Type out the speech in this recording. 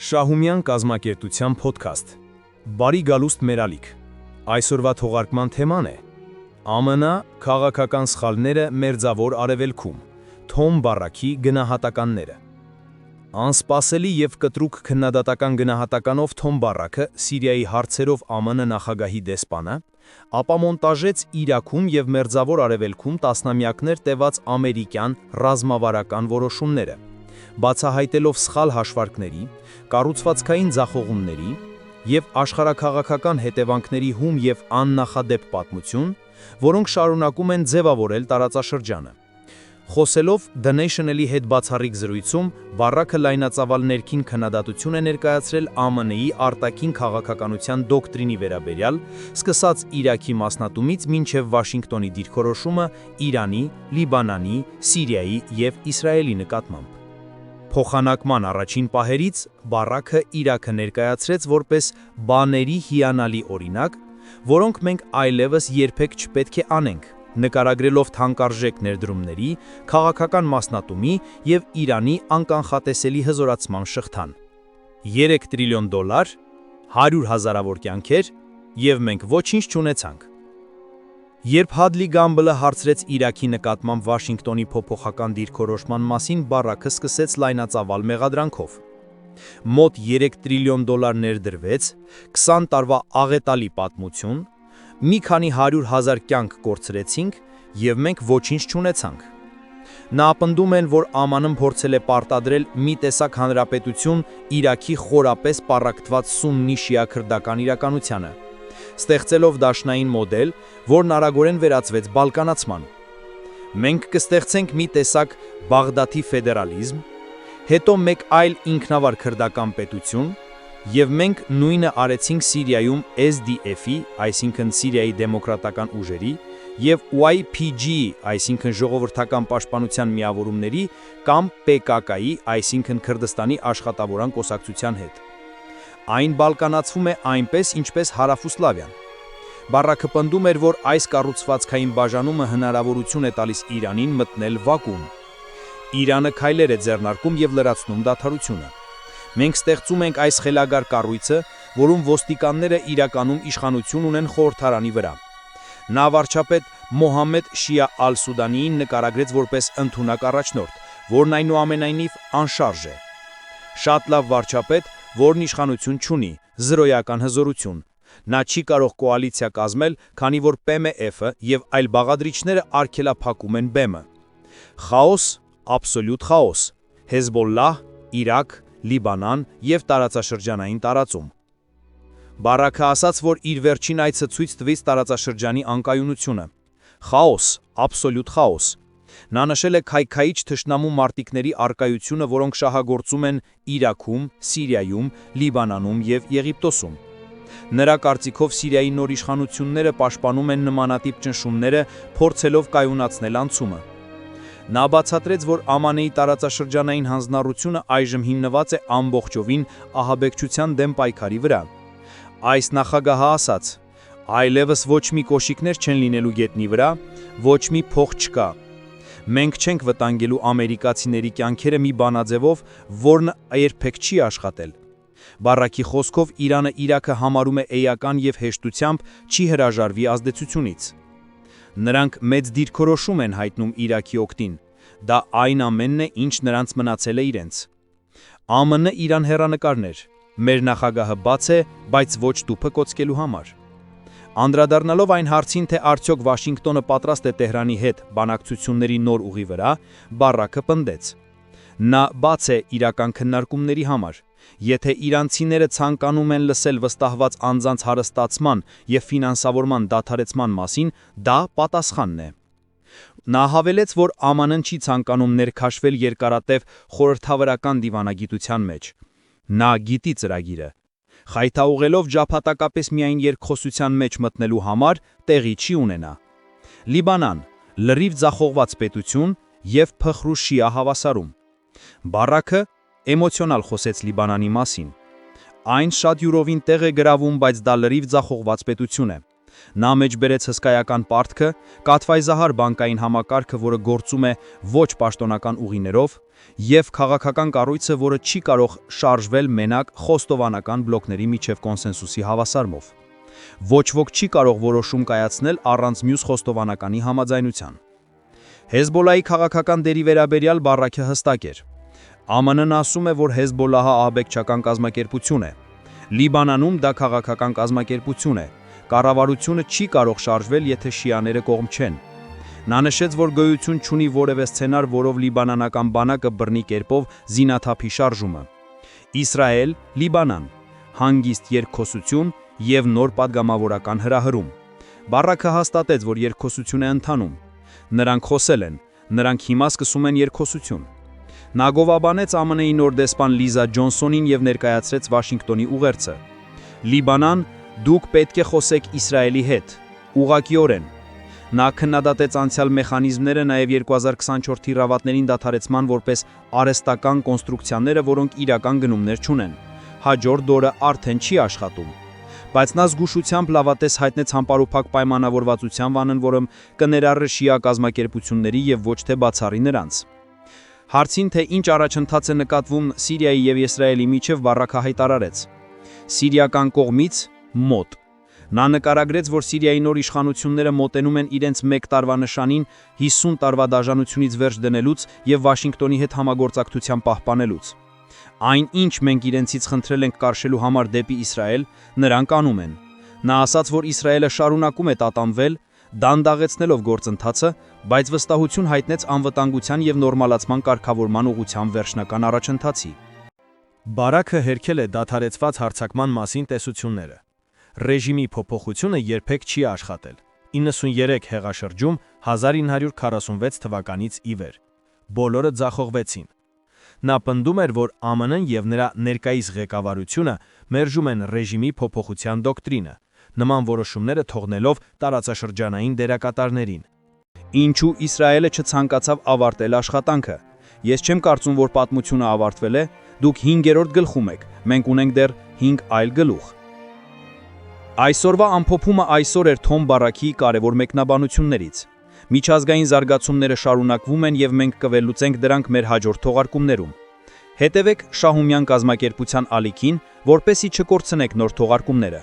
Շահումյան կազմակերպության փոդքասթ։ Բարի գալուստ մեր ալիք։ Այսօրվա թողարկման թեման է ԱՄՆ քաղաքական սխալները Մերձավոր Արևելքում, Թոմ Բարաքի գնահատականները։ Անսպասելի և կտրուկ քննադատական գնահատականով Թոմ Բարաքը, Սիրիայի հարցերով ԱՄՆ նախագահի դեսպանը, ապամոնտաժեց Իրաքում և Մերձավոր Արևելքում տասնամյակներ տևած ամերիկյան ռազմավարական որոշումները, բացահայտելով սխալ հաշվարկների, կառուցվածքային ձախողումների և աշխարհաքաղաքական հետևանքների հում և աննախադեպ պատմություն, որոնք շարունակում են ձևավորել տարածաշրջանը։ Խոսելով The National-ի հետ բացառիկ զրույցում, Բարաքը լայնածավալ ներքին քննադատություն է ներկայացրել ԱՄՆ-ի արտաքին քաղաքականության դոկտրինի վերաբերյալ, սկսած Իրաքի մասնատումից մինչև Վաշինգտոնի դիրքորոշումը Իրանի, Լիբանանի, Սիրիայի և Իսրայելի նկատմամբ։ Փոխանակման առաջին պահերից Բարաքը Իրաքը ներկայացրեց որպես բաների հիանալի օրինակ, որոնք մենք այլևս երբեք չպետք է անենք, նկարագրելով թանկարժեք ներդրումների, քաղաքական մասնատումի և Իրանի անկանխատեսելի հզորացման շղթան։ $3 տրիլիոն, 100 հազարավոր կյանքեր, և մենք ոչինչ չունեցանք։ Երբ Հադլի Գամբլը հարցրեց Իրաքի նկատմամբ Վաշինգտոնի փոփոխական դիրքորոշման մասին, Բարաքը սկսեց լայնածավալ մեղադրանքով։ Մոտ $3 տրիլիոն ներդրվեց, 20 տարվա աղետալի պատմություն, մի քանի 100,000 կյանք կորցրեցինք, և մենք ոչինչ չունեցանք։ Նա ապնդում են, որ ԱՄՆ-ն փորձել է պարտադրել մի տեսակ հանրապետություն Իրաքի խորապես պառակտված սուննի շիա-քրդական իրականությանը, ստեղծելով դաշնային մոդել, որն արագորեն վերածվեց բալկանացման։ Մենք կստեղծենք մի տեսակ Բաղդադի ֆեդերալիզմ, հետո մեկ այլ ինքնավար քրդական պետություն, և մենք նույնը արեցինք Սիրիայում SDF-ի, այսինքն Սիրիայի դեմոկրատական ուժերի, և YPG-ի, այսինքն Ժողովրդական պաշտպանության միավորումների, կամ PKK-ի, այսինքն Քրդստանի աշխատավորական կուսակցության հետ։ Այն բալկանացվում է այնպես, ինչպես Հարավուսլավիան։ Բարաքը պնդում էր, որ այս կառուցվածքային բաժանումը հնարավորություն է տալիս Իրանին մտնել վակուում։ Իրանը քայլեր է ձեռնարկում և լրացնում դադարությունը։ Մենք ստեղծում ենք այս խելագար կառույցը, որում ոստիկանները իրականում իշխանություն ունեն խորհրդարանի վրա։ Նա վարչապետ Մոհամմեդ Շիա Ալ-Սուդանիին նկարագրեց որպես ընդունակ առաջնորդ, որն այնուամենայնիվ անշարժ է։ Շատ լավ վարչապետ, որն իշխանություն չունի, զրոյական հզորություն։ Նա չի կարող կոալիցիա կազմել, քանի որ ՊՄՖ-ը և այլ բաղադրիչները արգելափակում են բեմը։ Խաոս, աբսոլյուտ խաոս։ Հեզբոլլահ, Իրաք, Լիբանան և տարածաշրջանային տարածում։ Բարաքը ասաց, որ իր վերջին այցը ցույց տվեց տարածաշրջանի անկայունությունը։ Խաոս, աբսոլյուտ խաոս։ Նա նշել է քայքայիչ թշնամու մարտիկների առկայությունը, որոնք շահագործում են Իրաքում, Սիրիայում, Լիբանանում և Եգիպտոսում։ Նրա կարծիքով Սիրիայի նոր իշխանությունները պաշտպանում են նմանատիպ ճնշումները, փորձելով կայունացնել անցումը։ Նա բացատրեց, որ ԱՄՆ-ի տարածաշրջանային հանձնառությունը այժմ հիմնված է ամբողջովին ահաբեկչության դեմ պայքարի վրա։ Այս նախագահը ասաց. «Այլևս ոչ մի կոշիկներ չեն լինելու գետնի վրա, ոչ մի փող չկա։ Մենք չենք վտանգելու ամերիկացիների կյանքերը մի բանաձևով, որն երբեք չի աշխատել»։ Բարաքի խոսքով Իրանը Իրաքը համարում է էական և հեշտությամբ չի հրաժարվի ազդեցությունից։ Նրանք մեծ դիրքորոշում են հայտնում Իրաքի օգտին։ Դա այն ամենն է, ինչ նրանց մնացել է իրենց։ ԱՄՆ-Իրան հեռանկարներ։ Մեր նախագահը բաց է, բայց ոչ տուփը կոծկելու համար։ Անդրադառնալով այն հարցին, թե արդյոք Վաշինգտոնը պատրաստ է Տեհրանի հետ բանակցությունների նոր ուղի վրա, Բարաքը պնդեց. Նա բաց է իրական քննարկումների համար։ Եթե իրանցիները ցանկանում են լսել վստահված անձանց հարստացման և ֆինանսավորման դադարեցման մասին, դա պատասխանն է։ Նա հավելեց, որ ԱՄՆ-ն չի ցանկանում ներքաշվել երկարատև խորհրդավորական դիվանագիտության մեջ։ Նա գիտի ծրագիրը։ Խայթաուղելով ջափատակապես միայն երկխոսության մեջ մտնելու համար տեղի չի ունենա։ Լիբանան, լրիվ ձախողված պետություն և փխրու շիա հավասարում։ Բարաքը էմոցիոնալ խոսեց Լիբանանի մասին։ Այն շատ յուրովին տեղ է գրավում, բայց դա լրիվ ձախողված պետություն է։ Նա մեջբերեց հսկայական պարտքը, կաթվայզահար բանկային համակարգը, որը գործում է ոչ պաշտոնական ուղիներով, եւ քաղաքական կառույցը, որը չի կարող շարժվել մենակ խոստովանական բլոկների միջև կոնսենսուսի հավասարմով։ Ոչ ոք չի կարող որոշում կայացնել առանց մյուս խոստովանականի համաձայնության։ Հեզբոլլահի քաղաքական դերի վերաբերյալ Բարաքը հստակ էր։ ԱՄՆ-ն ասում է, որ Հեզբոլլահը ահաբեկչական կազմակերպություն է։ Լիբանանում դա քաղաքական կազմակերպություն է։ Կառավարությունը չի կարող շարժվել, եթե շիաները կողմ չեն։ Նա նշեց, որ գոյություն չունի որևէ սցենար, որով լիբանանական բանակը բռնի կերպով զինաթափի շարժումը։ Իսրայել, Լիբանան, հանգիստ երկխոսություն եւ նոր պատգամավորական հրահրում։ Բարաքը հաստատեց, որ երկխոսություն է ընթանում։ Նրանք խոսել են, նրանք հիմա սկսում են երկխոսություն։ Նա գովաբանեց ԱՄՆ-ի նոր դեսպան Լիզա Ջոնսոնին եւ ներկայացրեց Վաշինգտոնի ուղերձը։ Լիբանան, դուք պետք է խոսեք Իսրայելի հետ, ուղղակիորեն։ Նա քննադատեց անցյալ մեխանիզմները, նաև 2024 թիրավատներին դադարեցման որպես արհեստական կոնստրուկցիաները, որոնք իրական գնումներ չունեն։ Հաջորդ օրը արդեն չի աշխատում։ Բայց նա զգուշությամբ լավատես հայտնեց համապարփակ պայմանավորվածության վանն, որը կներառի շիա կազմակերպությունների եւ ոչ թե բացառի նրանց։ Հարցին, թե ինչ առաջընթաց է նկատվում Սիրիայի եւ Իսրայելի միջև, Բարաքը հայտարարեց. Սիրիական կողմից մոտ։ Նա նկարագրեց, որ Սիրիայի նոր իշխանությունները մոտենում են իրենց 1 տարվա նշանին 50 տարվա դաժանությունից վերջ դնելուց եւ Վաշինգտոնի հետ համագործակցության պահպանելուց։ Այն, ինչ մենք իրենցից խնդրել ենք կարշելու համար դեպի Իսրայել, նրանք անում են։ Նա ասաց, որ Իսրայելը շարունակում է տատանվել, դանդաղեցնելով գործընթացը, բայց վստահություն հայտնեց անվտանգության եւ նորմալացման կարգավորման ուղղությամբ վերջնական առաջընթացի։ Բարաքը հերքել է դադարեցված հարձակման մասին տեսությունները։ Ռեժիմի փոփոխությունը երբեք չի աշխատել։ 93 հեղաշրջում 1946 թվականից ի վեր։ Բոլորը ձախողվեցին։ Նա պնդում էր, որ ԱՄՆ-ն եւ նրա ներկայիս ղեկավարությունը մերժում են ռեժիմի փոփոխության դոկտրինը, նման որոշումները թողնելով տարածաշրջանային դերակատարներին։ Ինչու Իսրայելը չցանկացավ ավարտել աշխատանքը։ Ես չեմ կարծում, որ պատմությունը ավարտվել է, դուք 5-րդ գլխում եք, մենք ունենք դեռ 5 այլ գլուխ։ Այսօրվա ամփոփումը այսօր էր Թոմ Բարաքի կարևոր մեկնաբանություններից։ Միջազգային զարգացումները շարունակվում են եւ մենք կվելուծենք դրանք մեր հաջորդ թողարկումներում։ Հետևեք Շահումյան կազմակերպության ալիքին, որպեսզի չկորցնեք նոր թողարկումները։